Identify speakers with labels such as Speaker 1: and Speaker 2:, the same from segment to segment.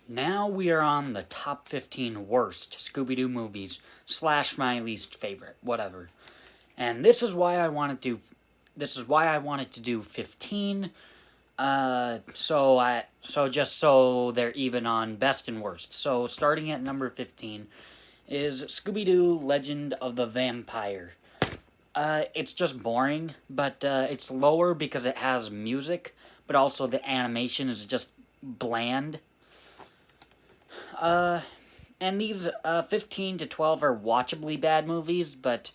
Speaker 1: Now we are on the top 15 worst Scooby-Doo movies / my least favorite, whatever. And this is why I wanted to do 15. Just so they're even on best and worst. So starting at number 15 is Scooby-Doo Legend of the Vampire. It's just boring, but it's lower because it has music, but also the animation is just bland. And these 15 to 12 are watchably bad movies, but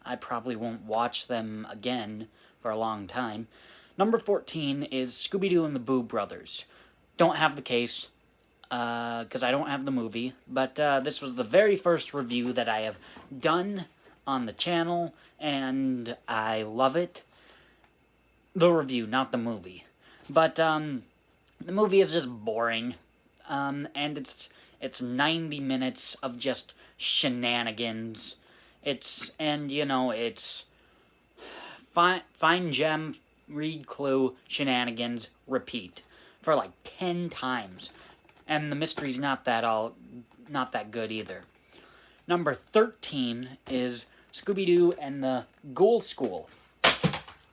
Speaker 1: I probably won't watch them again for a long time. Number 14 is Scooby-Doo and the Boo Brothers. Don't have the case, because I don't have the movie, but this was the very first review that I have done on the channel, and I love it. The review, not the movie. But the movie is just boring, and it's 90 minutes of just shenanigans. It's find gem, read clue, shenanigans, repeat for like 10 times. And the mystery's not that good either. Number 13 is Scooby-Doo and the Ghoul School.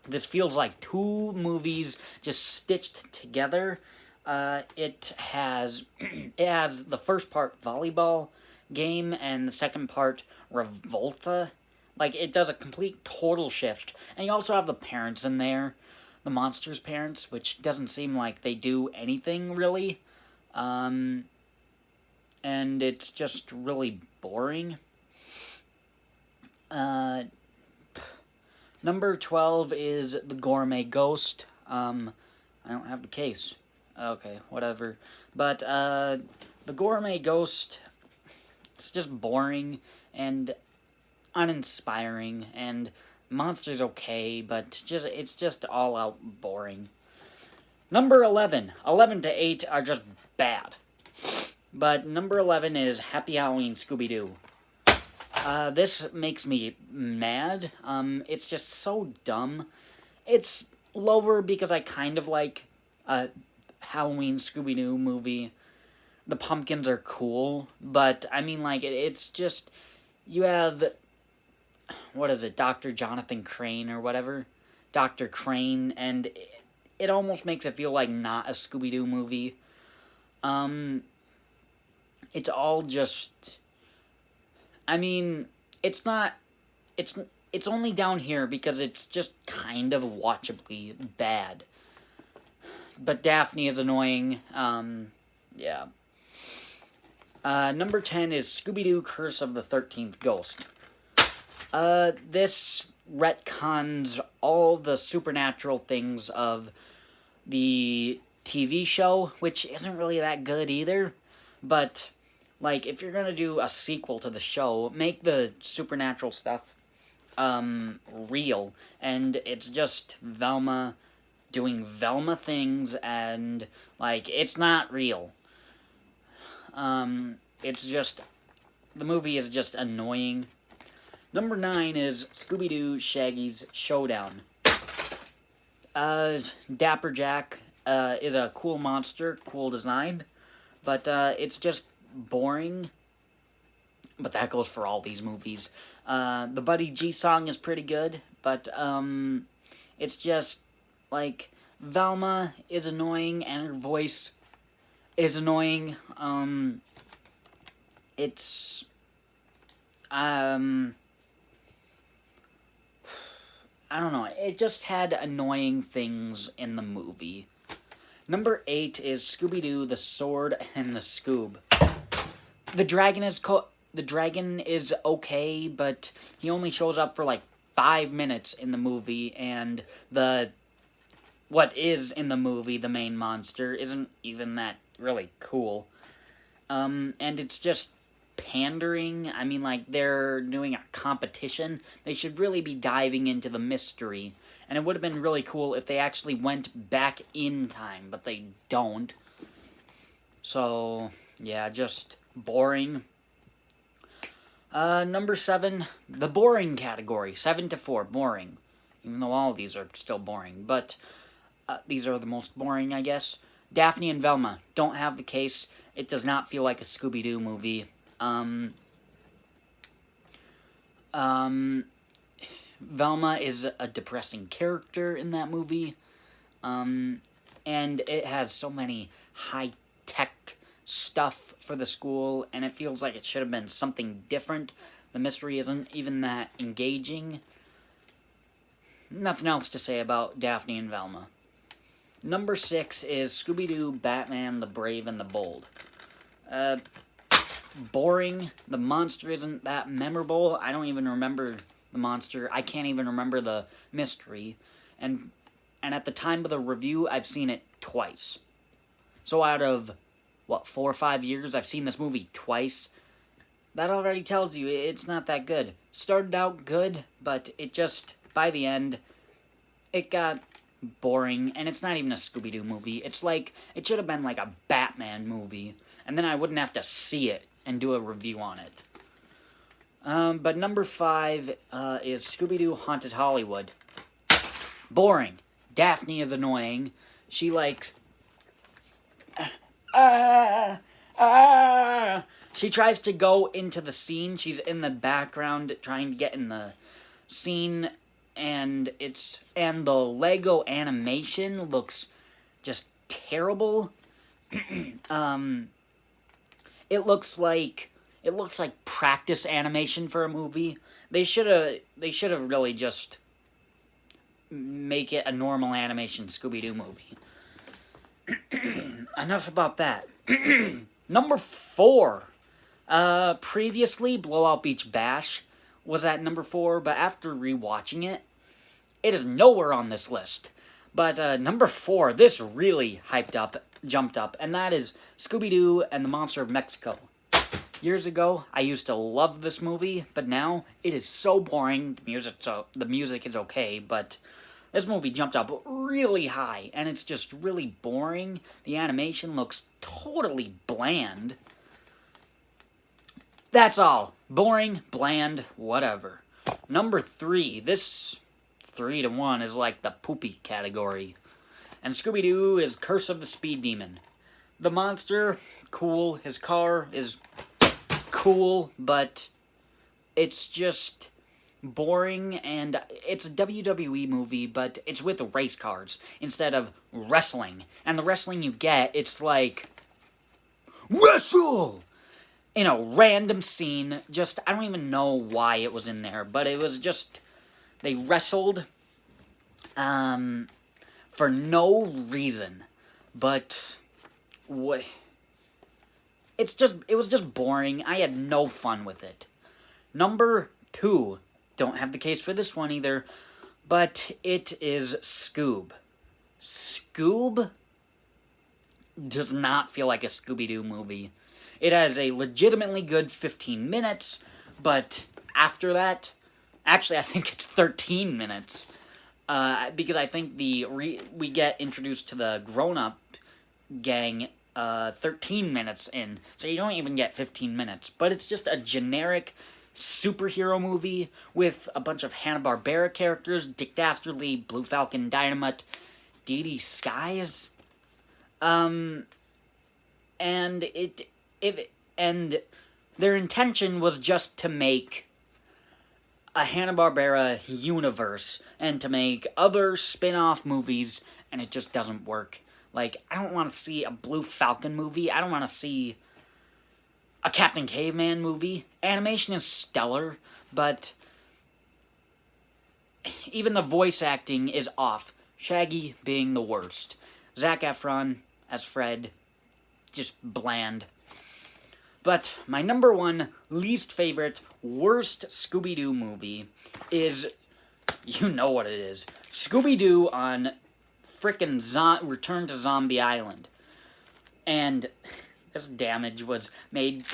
Speaker 1: This feels like two movies just stitched together. It has the first part volleyball game and the second part Revolta. Like, it does a complete total shift. And you also have the parents in there, the monsters' parents, which doesn't seem like they do anything really. And it's just really boring. Number 12 is The Gourmet Ghost. I don't have the case. Okay, whatever. But, The Gourmet Ghost, it's just boring and uninspiring, and monster's okay, but it's just all out boring. Number 11. 11 to 8 are just bad. But number 11 is Happy Halloween, Scooby-Doo. This makes me mad. It's just so dumb. It's lower because I kind of like Halloween Scooby-Doo movie. The pumpkins are cool, but I mean, like, it's just, you have, what is it, Dr. Jonathan Crane or whatever? Dr. Crane, and it almost makes it feel like not a Scooby-Doo movie. It's all just, I mean, it's only down here because it's just kind of watchably bad. But Daphne is annoying, yeah. Number 10 is Scooby-Doo Curse of the 13th Ghost. This retcons all the supernatural things of the TV show, which isn't really that good either. But, like, if you're gonna do a sequel to the show, make the supernatural stuff, real. And it's just Velma doing Velma things, and, like, it's not real. It's just, the movie is just annoying. Number 9 is Scooby-Doo Shaggy's Showdown. Dapper Jack, is a cool monster, cool design, but, it's just boring. But that goes for all these movies. The Buddy G song is pretty good, but, it's just, like, Velma is annoying, and her voice is annoying. It's, I don't know, it just had annoying things in the movie. Number 8 is Scooby-Doo, the Sword and the Scoob. The dragon is okay, but he only shows up for like 5 minutes in the movie, and what is in the movie, the main monster, isn't even that really cool. And it's just pandering. I mean, like, they're doing a competition. They should really be diving into the mystery. And it would have been really cool if they actually went back in time, but they don't. So, yeah, just boring. Number 7, the boring category. 7 to 4, boring. Even though all of these are still boring. But these are the most boring, I guess. Daphne and Velma, don't have the case. It does not feel like a Scooby-Doo movie. Velma is a depressing character in that movie. And it has so many high-tech stuff for the school, and it feels like it should have been something different. The mystery isn't even that engaging. Nothing else to say about Daphne and Velma. Number 6 is Scooby-Doo Batman, the Brave and the Bold. Boring. The monster isn't that memorable. I don't even remember the monster. I can't even remember the mystery. And at the time of the review, I've seen it twice. So out of, 4 or 5 years, I've seen this movie twice. That already tells you it's not that good. Started out good, but it just, by the end, it got boring, and it's not even a Scooby-Doo movie. It's like, it should have been like a Batman movie, and then I wouldn't have to see it and do a review on it. But number 5 is Scooby-Doo Haunted Hollywood. Boring. Daphne is annoying. She, like... She tries to go into the scene. She's in the background trying to get in the scene, and the Lego animation looks just terrible. It looks like practice animation for a movie. They should have really just make it a normal animation Scooby-Doo movie. Enough about that. Number 4. Previously, Blowout Beach Bash was at number 4, but after rewatching it, it is nowhere on this list. But number 4, this really jumped up, and that is Scooby-Doo and the Monster of Mexico. Years ago, I used to love this movie, but now it is so boring. The music is okay, but this movie jumped up really high, and it's just really boring. The animation looks totally bland. That's all. Boring, bland, whatever. Number 3. This 3-1 is like the poopy category. And Scooby-Doo is Curse of the Speed Demon. The monster, cool. His car is cool, but it's just boring, and it's a WWE movie, but it's with race cars instead of wrestling. And the wrestling you get, it's like, wrestle! In a random scene, I don't even know why it was in there, but it was just, they wrestled, for no reason, but, it was just boring. I had no fun with it. Number 2, don't have the case for this one either, but it is Scoob. Scoob does not feel like a Scooby-Doo movie. It has a legitimately good 15 minutes, but after that, actually I think it's 13 minutes, because I think we get introduced to the grown-up gang 13 minutes in, so you don't even get 15 minutes, but it's just a generic superhero movie with a bunch of Hanna-Barbera characters, Dick Dastardly, Blue Falcon, Dynamite, Dee Dee Skies, and their intention was just to make a Hanna-Barbera universe and to make other spin-off movies, and it just doesn't work. Like, I don't want to see a Blue Falcon movie. I don't want to see a Captain Caveman movie. Animation is stellar, but even the voice acting is off. Shaggy being the worst. Zac Efron as Fred, just bland. But my number 1 least favorite, worst Scooby-Doo movie is, you know what it is, Scooby-Doo on frickin' Return to Zombie Island. And this damage was made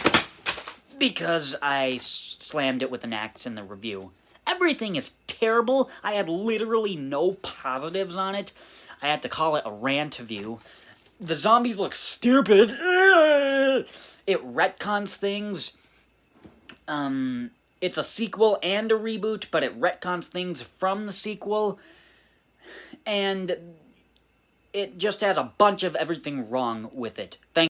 Speaker 1: because I slammed it with an axe in the review. Everything is terrible. I had literally no positives on it. I had to call it a rant review. The zombies look stupid. It retcons things. It's a sequel and a reboot, but it retcons things from the sequel. And it just has a bunch of everything wrong with it.